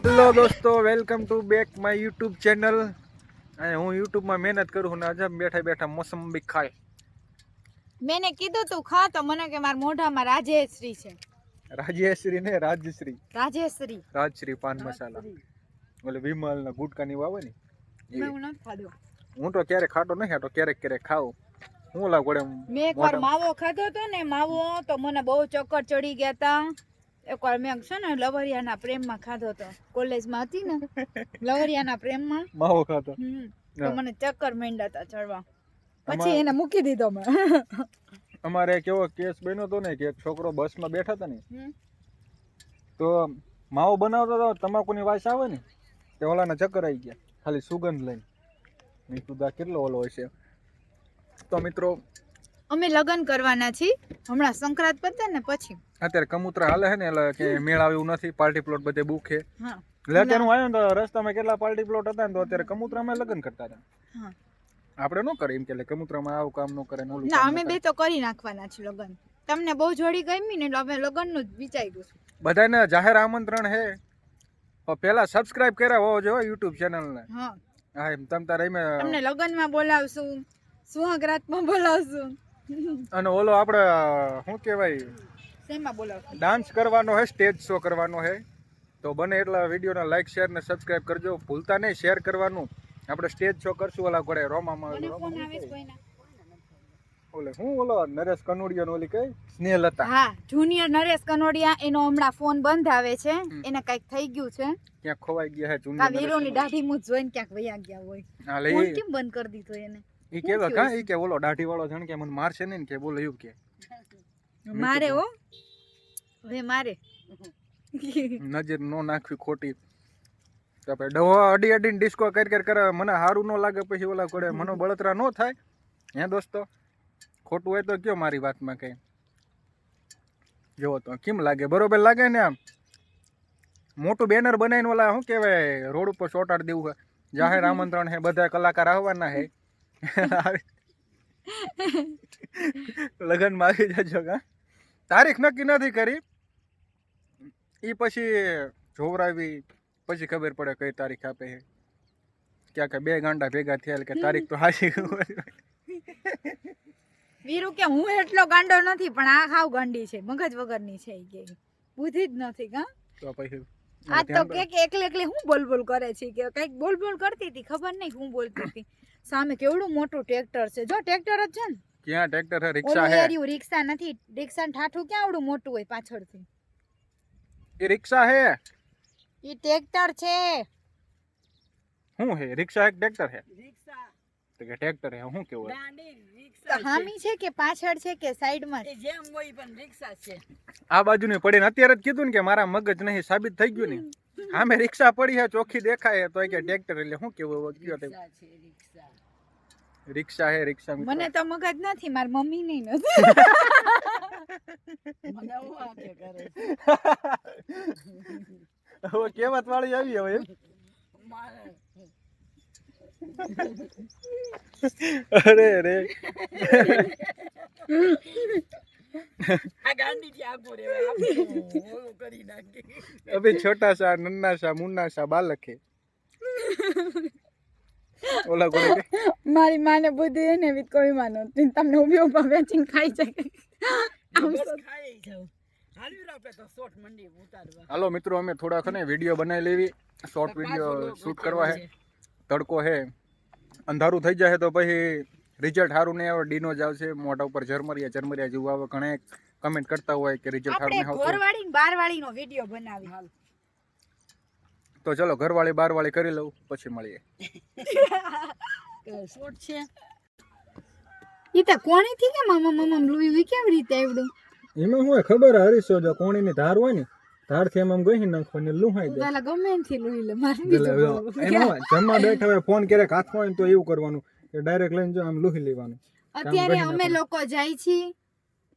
Hello દોસ્તો, welcome to back my YouTube channel. અને હું યુટ્યુબમાં મહેનત કરું ને આજે બેઠા બેઠા મોસંબી ખાય. મેને કીધું તું ખા તો મને કે મારા મોઢામાં રાજેશ્રી છે. રાજ્યશ્રી ને રાજશ્રી, રાજશ્રી પાન મસાલા, ઓલે વિમલ ને ગુટકાની વાવે ને મેં નથી ખાધો. હું તો ક્યારેક ખાતો નહીં, તો ક્યારેક ક્યારેક ખાઉં. હું લાવ પડે મેં એકવાર માવો ખાધો તો ને, માવો તો મને બહુ ચક્કર ચડી ગયા તા. એકવાર મેં છે ને લવરિયાના પ્રેમમાં ખાધો તો, કોલેજમાં હતી ને લવરિયાના પ્રેમમાં માવો ખાતો તો મને ચક્કર માંડ્યા તા ચડવા, પછી એને મૂકી દીધો મેં. અમારે કેવો કેસ બન્યો તો ને કે એક છોકરો બસમાં બેઠા હતા ને તો માવો બનાવતો હતો, તમાકુની વાસ આવે ને તે ઓલાના ચક્કર આવી ગયા ખાલી સુગંધ લઈને. મેં કીધું કેટલો ઓલો હશે. તો મિત્રો અમે લગ્ન કરવાના છીએ હમણાં સંક્રાંત પતે ને પછી. અત્યારે કમૂતરા હાલે છે ને એટલે કે મેળ આવે એવું નથી, પાર્ટી પ્લોટ બધે બુક છે. હા એટલે અત્યારે હું આવ્યો ને તો રસ્તામાં કેટલા પાર્ટી પ્લોટ હતા ને તો અત્યારે કમૂતરામાં લગ્ન કરતા હતા. હા આપણે ન કરે એમ કે કમૂતરામાં આવું કામ ન કરે ને ઓલું ના, કામ ન અમે કરે. બે તો કરી નાખવાના છે લગ્ન. તમને બહુ જોડી ગમી ને એટલે અમે લગ્નનું જ વિચાર્યું છે. બધાને જાહેર આમંત્રણ છે, પણ પહેલા સબસ્ક્રાઇબ કર્યા હોવો જોઈએ યુટ્યુબ ચેનલને. હા હા એમ તમ તારે એમ તમને લગ્નમાં બોલાવશું, સુહાગરાતમાં બોલાવશું. અને ઓલો આપણે શું કહેવાય શેમાં બોલાવશું? ડાન્સ કરવાનો છે, સ્ટેજ શો કરવાનો છે. તો બને એટલા વિડીયોને લાઈક શેર ને સબસ્ક્રાઇબ કરજો, ભૂલતા નહીં શેર કરવાનું. આપણે સ્ટેજ શો કરશું ઓલા ઘોડે રોમામાં. મને ફોન આવે છે કોઈના? ઓલે હું ઓલો નરેશ કનોડિયા નો ઓલી કઈ સ્નેહલતા. હા, જુનિયર નરેશ કનોડિયા, એનો હમણાં ફોન બંધ આવે છે, એને કઈક થઈ ગયું છે. ક્યાંક ખોવાઈ ગયા છે કા જુનિયર. વીરોની દાઢી મૂછ જોઈને ક્યાંક વયા ગયા હોય. હા લે ફોન કેમ બંધ કરી દીધો એને? ઈ કેવા કા ઈ કે ઓલો દાઢી વાળો જણ કે મને મારશે નહીં ને કે બોલો એવું કે મારે હો, હવે મારે નજર નો નાખવી ખોટી. તો આપણે ડવા અડી અડીને ડિસ્કો કરી કરે મને સારું ન લાગે, પછી ઓલા ઘોડે મનો બળતરા ન થાય. હે દોસ્તો, ખોટું હોય તો કયો મારી વાતમાં કઈ. જોવો તો કેમ લાગે, બરોબર લાગે ને? આમ મોટું બેનર બનાવીને ઓલા શું કહેવાય રોડ ઉપર ચોટાડી દેવું છે, જાહેર આમંત્રણ છે, બધા કલાકાર આવવાના છે. લગ્નમાં આવી જજો. કા તારીખ નક્કી નથી કરી, એ પછી જોવરાવી પછી ખબર પડે કઈ તારીખ આપે છે. ક્યાં કે બે ગાંડા ભેગા થયા કે તારીખ તો હાચી. વીરુ કે હું એટલો ગાંડો નથી પણ આ ખાવ ગાંડી છે, મગજ વગરની છે, ઈ કે બુદ્ધિ જ નથી. કા તો પછી આ તો કે એકલે એકલે હું બોલ બોલ કરે છે, કે કઈક બોલ બોલ કરતી હતી, ખબર નહીં હું બોલતી હતી. સામે કેવડું મોટું ટ્રેક્ટર છે, જો ટ્રેક્ટર જ છે ને. ક્યાં ટ્રેક્ટર છે? રિક્ષા ઓલું છે. એર્યું રિક્ષા નથી, રિક્ષા ને ઠાઠું ક્યાં આવડું મોટું હોય પાછળથી? એ રિક્ષા છે. ઈ ટ્રેક્ટર છે. શું છે? રિક્ષા એક ટ્રેક્ટર છે? તો કે ટ્રેક્ટર છે શું કેવું? તો હામી છે કે પાછળ છે કે સાઈડમાં? જેમ હોય પણ રિક્ષા છે. આ બાજુની પડીને અત્યારે જ કીધું ને કે મારા મગજ નહીં, સાબિત થઈ ગયું ને. આમે રિક્ષા પડી છે, ચોખ્ખી દેખાય તો કે ટ્રેક્ટર, એટલે શું કેવું? રિક્ષા છે, રિક્ષા. રિક્ષા હે રિક્ષા. મને તો મગજ નથી, મારી મમ્મી નહીં નથી. મને હું આગે કરે છે. હવે કેવત વાળી આવી હવે એમ. મારે અરે રે આ ગાંડી થી આગો રેવાય, આપણે ઓલું કરી નાખી. અભી છોટા સા નન્ના સા મુન્ના સા બાલક હે. ઓલા કોને કે મારી માને બુદ્ધિ એને વિત કોઈ માનો તમને ઉભી ઉભા વેચીને ખાઈ જાય. બસ ખાઈ જાવ. હાલ્યું આપણે તો શોર્ટ મંડી ઉતારવા. હાલો મિત્રો, અમે થોડા ખને વિડીયો બનાવી લેવી, શોર્ટ વિડીયો શૂટ કરવા હે. તડકો હે, અંધારું થઈ જાય તો પછી રિઝલ્ટ સારું નહીં આવે. ડીનો જ આવશે, મોઢા ઉપર ઝરમરિયા જેવું આવે. ઘણા કમેન્ટ કરતા હોય કે રિઝલ્ટ સારું નહીં આવતું. ઘરવાળી ને બારવાળીનો વિડિયો બનાવી. હાલ તો ચલો ઘરવાળી બારવાળી કરી લઉં, પછી મળીએ. શોર્ટ છે. ઈ તો કોણી થી કે મામા લુઈ કેવી રીતે આવડું? એમાં શું ખબર હરીશો જો કોણીની ધાર હોય ને, ધાર થી એમ ગઈ નાખવાની લુહાઈ જાય. પેલા ગમે થી લુઈ લે મારી એમાં જમવા બેઠા હોય ફોન ક્યારેક હાથમાં હોય તો એવું કરવાનું કે ડાયરેક્ટ લઈને જો આમ લુહી લેવાનું. અત્યારે અમે લોકો જાય છીએ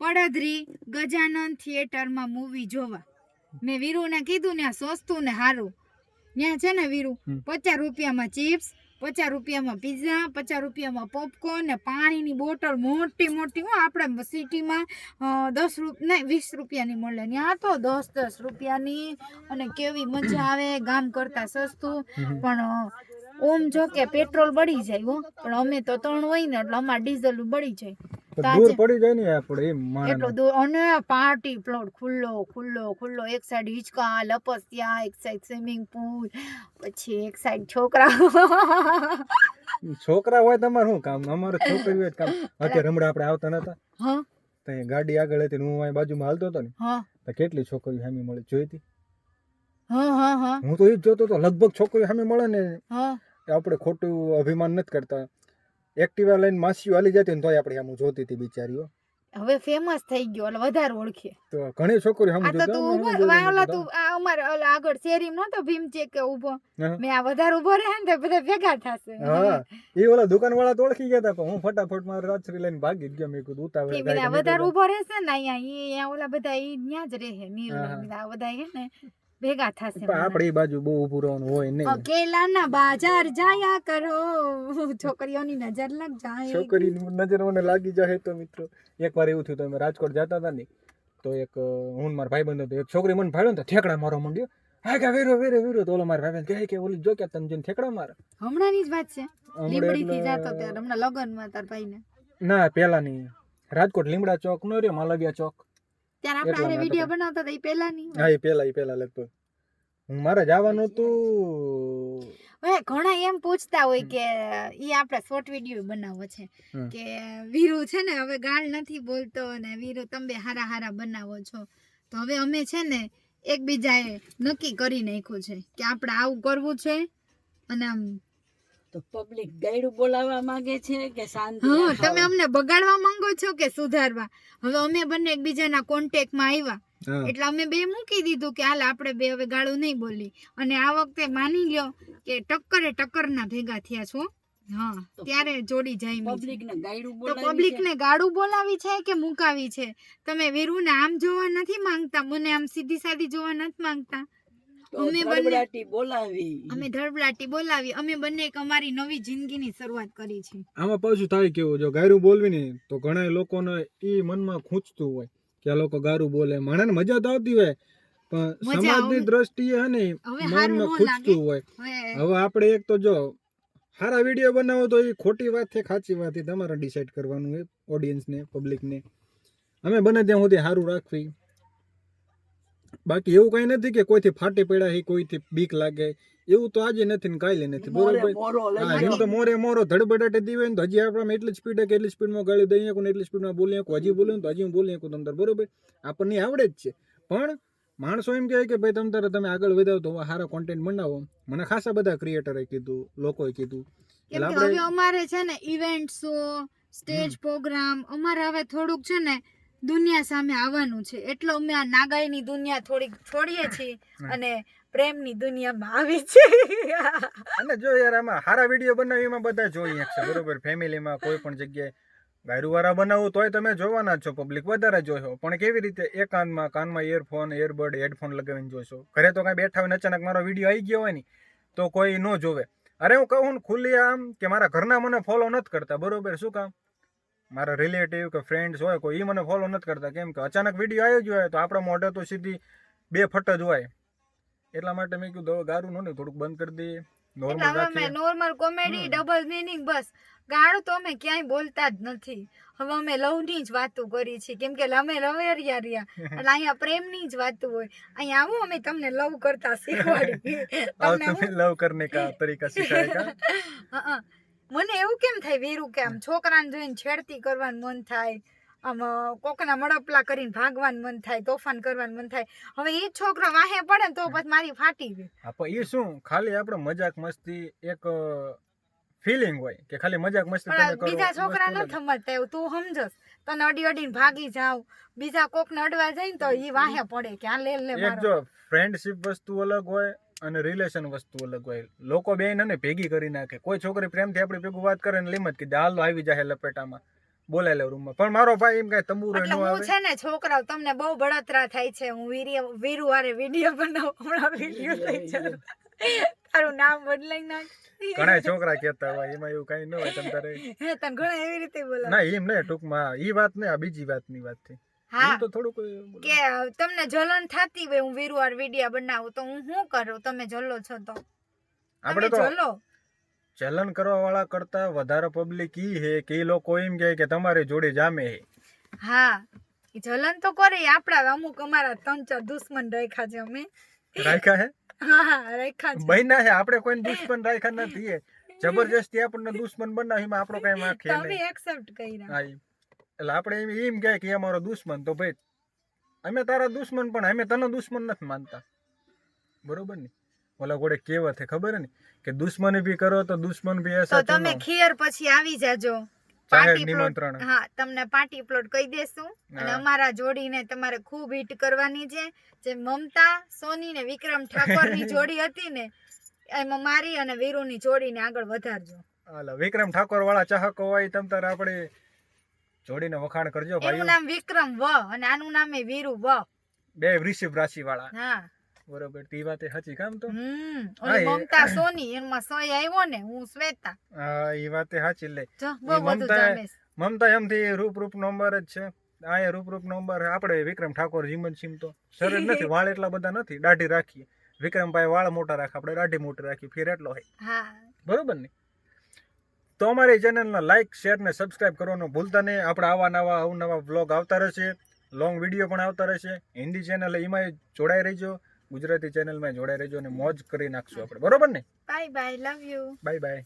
પડદરી ગજાનન થિયેટરમાં મૂવી જોવા. મેં વીરુને કીધું ને સસ્તું ને સારું ત્યાં છે ને વીરુ, 50 રૂપિયામાં ચિપ્સ, 50 રૂપિયામાં પીઝા, 50 રૂપિયામાં પોપકોર્ન ને પાણીની બોટલ મોટી મોટી. આપણે સિટીમાં 20 રૂપિયાની મળે, ત્યાં તો 10 રૂપિયાની. અને કેવી મજા આવે, ગામ કરતા સસ્તું. પણ ઓમ જો કે પેટ્રોલ બળી જાય હો, પણ અમે તો 3 હોય ને એટલે અમારે ડીઝલ બળી જાય. દૂર પડી જાય ને આપણે એમ એટલો દૂર. અને પાર્ટી પ્લોટ ખુલ્લો, એક સાઈડ હિંચકા લપસ્યા, એક સાઈડ સ્વિમિંગ પૂલ, પછી એક સાઈડ છોકરા હોય તમારે શું કામ? અમારે છોકરી હોય કામ. અત્યારે હમણાં આપણે આવતા નતા, હા તો ગાડી આગળ હતી, હું અહીં બાજુમાં હાલતો હતો ને, હા તો કેટલી છોકરીઓ સામે મળે જોઈ હતી. હા હું તો એ જ જોતો હતો, લગભગ છોકરીઓ સામે મળે ને, હા આપણે ખોટું અભિમાન નથી કરતા. એક્ટિવા લઈને માસીઓ હાલી જતી ને તોય આપણે આમ જોતી હતી બિચારીઓ. હવે ફેમસ થઈ ગયો એટલે વધારે ઓળખે. તો ઘણી છોકરીઓ સામે આ તો તું જોતા. ઉભો વાળા, તું આ અમારે ઓલા આગળ શેરીમાં નતો ભીમ ચેક કે ઉભો, મેં આ વધારે ઉભો રહે ને તો બધા ભેગા થશે. હા, એ ઓલા દુકાન વાળા તો ઓળખી ગયા હતા, પણ હું ફટાફટ મારી રાજશ્રી લઈને ભાગી જ ગયો. મેં કીધું ઉતાવળ બધા વધારે ઉભો રહેશે ને અહીંયા ઓલા બધા ઈ ન્યા જ રહે. નીલ આ બધા હે ને ભેગા થશે. આપણે એ બાજુ બહુ ઊભું રહેવાનું હોય નહીં. અકેલાના બાજાર જાયા કરો, છોકરીઓની નજર લગ જાય. છોકરીની નજર મને લાગી જાય. તો મિત્રો એકવાર એવું થયું, તો અમે રાજકોટ જતા હતા ને, તો એક હું મારા ભાઈબંધ હતો, એક છોકરી મને ફાડ્યો ને તો ઠેકડા મારવા માંડ્યો. હા કે વીરો તો ઓલો મારા ભાઈબંધ કહે કે ઓલી જો કે તને જઈને ઠેકડા મારે. હમણાંની જ વાત છે, લીંબડીથી જાતો ત્યારે હમણાં લગનમાં તાર ભાઈને. ના પેલાની રાજકોટ લીમડા ચોક નો રહ્યો, માલવિયા ચોક, ત્યારે આપણે વિડિયો બનાવતા હતા. એ પહેલાની. હા એ પેલા લગભગ હું મારે જવાનું હતું. હવે ઘણા એમ પૂછતા હોય કે ઈ આપણે શોર્ટ વિડિયો બનાવવો છે કે વીરુ છે ને હવે ગાળ નથી બોલતો અને વીરુ તમે હારા બનાવો છો. તો હવે અમે છે ને એકબીજાએ નક્કી કરી નાખ્યું છે કે આપણે આવું કરવું છે. અને આમ તો પબ્લિક ગાયડું બોલાવવા માંગે છે કે શાંતિ? હા, તમે અમને બગાડવા માંગો છો કે સુધારવા? હવે અમે બંને એકબીજાના કોન્ટેક્ટમાં આવ્યા એટલે અમે બે મૂકી દીધું કે હાલ આપણે બે હવે ગાળું નહીં બોલી. અને આ વખતે માની લ્યો કે ટક્કરના ભેગા થયા છો. હા, ત્યારે જોડી જાય. પબ્લિકને ગાયડું તો પબ્લિકને ગાળું બોલાવી છે કે મુકાવી છે? તમે વીરુને આમ જોવા નથી માંગતા, મને આમ સીધી સાદી જોવા નથી માંગતા. અમે ધડબડાટી બોલાવી. અમે બંને એક અમારી નવી જિંદગીની શરૂઆત કરી છે. આમાં પાછું થાય કેવું, જો ગાયરું બોલવી ને તો ઘણા લોકોને ઈ મનમાં ખૂંચતું હોય કે આ લોકો ગારું બોલે. માણસને મજા તો આવતી હોય, પણ સમાજની દ્રષ્ટિએ હે ને મનમાં ખૂંચતું હોય. હવે આપણે એક તો જો સારા વિડીયો બનાવો તો એ ખોટી વાત છે સાચી વાત છે તમારે ડિસાઈડ કરવાનું હોય, ઓડિયન્સને, પબ્લિકને. અમે બને ત્યાં સુધી સારું રાખવી. બાકી એવું કઈ નથી કે કોઈથી ફાટી પડ્યા છે, કોઈથી બીક લાગે એવું તો આજે નથી ને કાલે નથી. બરોબર, એમ તો મોરે ધડબડાટે દીવે ને તો હજી આપણે એટલી સ્પીડે કે એટલી સ્પીડમાં ગાળી દઈએ ને એટલી સ્પીડમાં બોલીએ, હજી બોલે તો હજી હું બોલી શકું તમતાર. બરોબર, આપણને આવડે જ છે. પણ માણસો એમ કહે કે ભાઈ તમે આગળ વધાવો તો સારા કોન્ટેન્ટ બનાવો. મને ખાસા બધા ક્રિએટરે કીધું, લોકોએ કીધું. હવે અમારે છે ને ઇવેન્ટ શો, સ્ટેજ પ્રોગ્રામ, અમારે હવે થોડુંક છે ને દુનિયા સામે આવવાનું છે. એટલે અમે આ નાગાઈની દુનિયા થોડીક છોડીએ છીએ અને પ્રેમની દુનિયામાં આવી છે. અને જો યાર આમાં સારા વિડીયો બનાવી એમાં બધા જોઈએ છે. બરોબર, ફેમિલીમાં કોઈ પણ જગ્યાએ ગાયરુવાળા બનાવવું તોય તમે જોવાના જ છો, પબ્લિક વધારે જોશો. પણ કેવી રીતે એક કાનમાં ઇયરફોન, એરબડ, હેડફોન લગાવીને જોશો? ઘરે તો કઈ બેઠા હોય અચાનક મારો વિડીયો આવી ગયો હોય ને તો કોઈ ન જોવે. અરે હું કહું ખુલ્લી આમ કે મારા ઘરના મને ફોલો નથી કરતા. બરોબર, શું કામ? મારા રિલેટિવ કે ફ્રેન્ડ્સ હોય કોઈ, એ મને ફોલો નથી કરતા. કેમ કે અચાનક વિડીયો આવી ગયો હોય તો આપણા મોઢે તો સીધી 2 ફટ જ હોય. એટલા માટે મેં કીધું ગારું નો ને થોડુંક બંધ કરી દઈએ, નોર્મલ કોમેડી, ડબલ મીનિંગ. બસ ગાળું તો અમે ક્યાંય બોલતા જ નથી. હવે અમે લવની જ વાતો કરી છે, કેમ કે અમે લવેરિયા રહ્યા એટલે અહીંયા પ્રેમની જ વાતો હોય. અહીંયા આવો અમે તમને લવ કરતા શીખવાડી. તમને લવ કરને કા તરીકા શીખવાડે. મને એવું કેમ થાય વીરુ કે આમ છોકરાને જોઈને છેડતી કરવાનું મન થાય, આમ કોકના મડપલા કરીને ભાગવાનું મન થાય, તોફાન કરવાનું મન થાય. હવે એ છોકરો વાહે પડે ને તો પછી મારી ફાટી ગઈ. હા, પણ એ શું ખાલી આપણે મજાક મસ્તી એક ફીલિંગ હોય કે ખાલી મજાક મસ્તી તમે કરો. બીજા છોકરા ન સમજતા એવું તું સમજસ. તને અડીને ભાગી જાવ, બીજા કોકને અડવા જાય ને તો એ વાહે પડે કે આ લે એક જો ફ્રેન્ડશિપ વસ્તુ અલગ હોય અને રિલેશન વસ્તુ અલગ હોય. લોકો બે ને ભેગી કરી નાખે. કોઈ છોકરી પ્રેમથી આપણી ભેગું વાત કરે ને લીમત કીધે હાલ આવી જાય લપેટામાં, બોલાય લે રૂમમાં. પણ મારો ભાઈ એમ કઈ તંબુરો ન આવે. હું છે ને છોકરાઓ તમને બહુ બળતરા થાય છે. હું વીરુ વારે વિડીયો બનાવું, હમણાં વિડીયો થઈ જાય તારું નામ બદલાઈ નાખ. ઘણા છોકરા કહેતા હોય એમાં એવું કઈ ન હોય તમ તારે હે તને ઘણા એવી રીતે બોલાવે. ના એમ નહીં ટૂંકમાં ઈ વાત નહીં આ બીજી વાતની વાત થઈ હા ઈ તો થોડુંક બોલો. કે તમને જલન થતી હોય હું વીરવાર વિડિયા બનાવું તો હું શું કરું? તમે જલો છો તો આપણે તમે તો જલો. ચલન કરવા વાળા કરતા વધારે પબ્લિક ઈ હે કે ઈ લોકો એમ કહે કે તમારી જોડે જામે હે હા ઈ જલન તો કરે આપડા અમુક અમારા 3-4 દુશ્મન રાખ્યા છે અમે. રાખ્યા હે હા રાખ્યા છે. બન્યા હે આપણે કોઈ દુશ્મન રાખ્યા નથી હે જબરજસ્તી આપણને દુશ્મન બનાવી એમાં આપણો કઈ વાંક હે તમે નહીં એક્સેપ્ટ કર્યા. હા ઈ. એટલે આપણે એમ કહે કે એ અમારો દુશ્મન તો ભાઈ અમે તારા દુશ્મન પણ અમે તને દુશ્મન નથી માનતા બરોબર ને ઓલા ગોળે કહેવત છે ખબર ને કે દુશ્મની ભી કરો તો દુશ્મન ભી તો એસા તમે ચુનો ખીયર પછી આવી જાજો. જાહેર પાર્ટી પ્લોટ નિમંત્રણ હા તમને પાર્ટી પ્લોટ કહી દેશું અને હા. અમારા જોડીને તમારે ખૂબ હિટ કરવાની છે. જે મમતા સોની ને વિક્રમ ઠાકોરની જોડી હતી ને એમાં મારી અને વીરુની જોડીને આગળ વધારજો. હાલો વિક્રમ ઠાકોર વાળા ચાહકો હોય તમ તારે આપણે જોડીને વખાણ કરજો એનું ભાઈઓ નામ વિક્રમ વ અને આનું નામ એ વીરુ વ. બે વૃષભ રાશિ વાળા હા બરોબર તી વાતે સાચી કામ તો ઓલી હા, એ- મમતા સોની એમાં સય આવ્યો ને હું શ્વેતા. હા ઈ વાતે સાચી લે જો એ બહુ બધું મમતા- જામે છે. મમતા એમથી રૂપ નંબર જ છે આ એ રૂપ નંબર આપણે વિક્રમ ઠાકોર જીમન સિંહ તો શરીર નથી વાળ એટલા બધા નથી દાઢી રાખીએ વિક્રમભાઈ વાળ મોટા રાખે આપણે દાઢી મોટી રાખી ફેર એટલો હોય હા બરોબર ને તો અમારી ચેનલને લાઈક શેર ને સબસ્ક્રાઇબ કરવાનું ભૂલતા નહીં આપણે આવા નવા અવનવા વ્લોગ આવતા રહેશે લોંગ વિડીયો પણ આવતા રહેશે હિન્દી ચેનલ એમાં જોડાઈ રહેજો ગુજરાતી ચેનલમાં જોડાઈ રહેજો અને મોજ કરી નાખશું આપણે બરોબર ને bye bye love you. Bye bye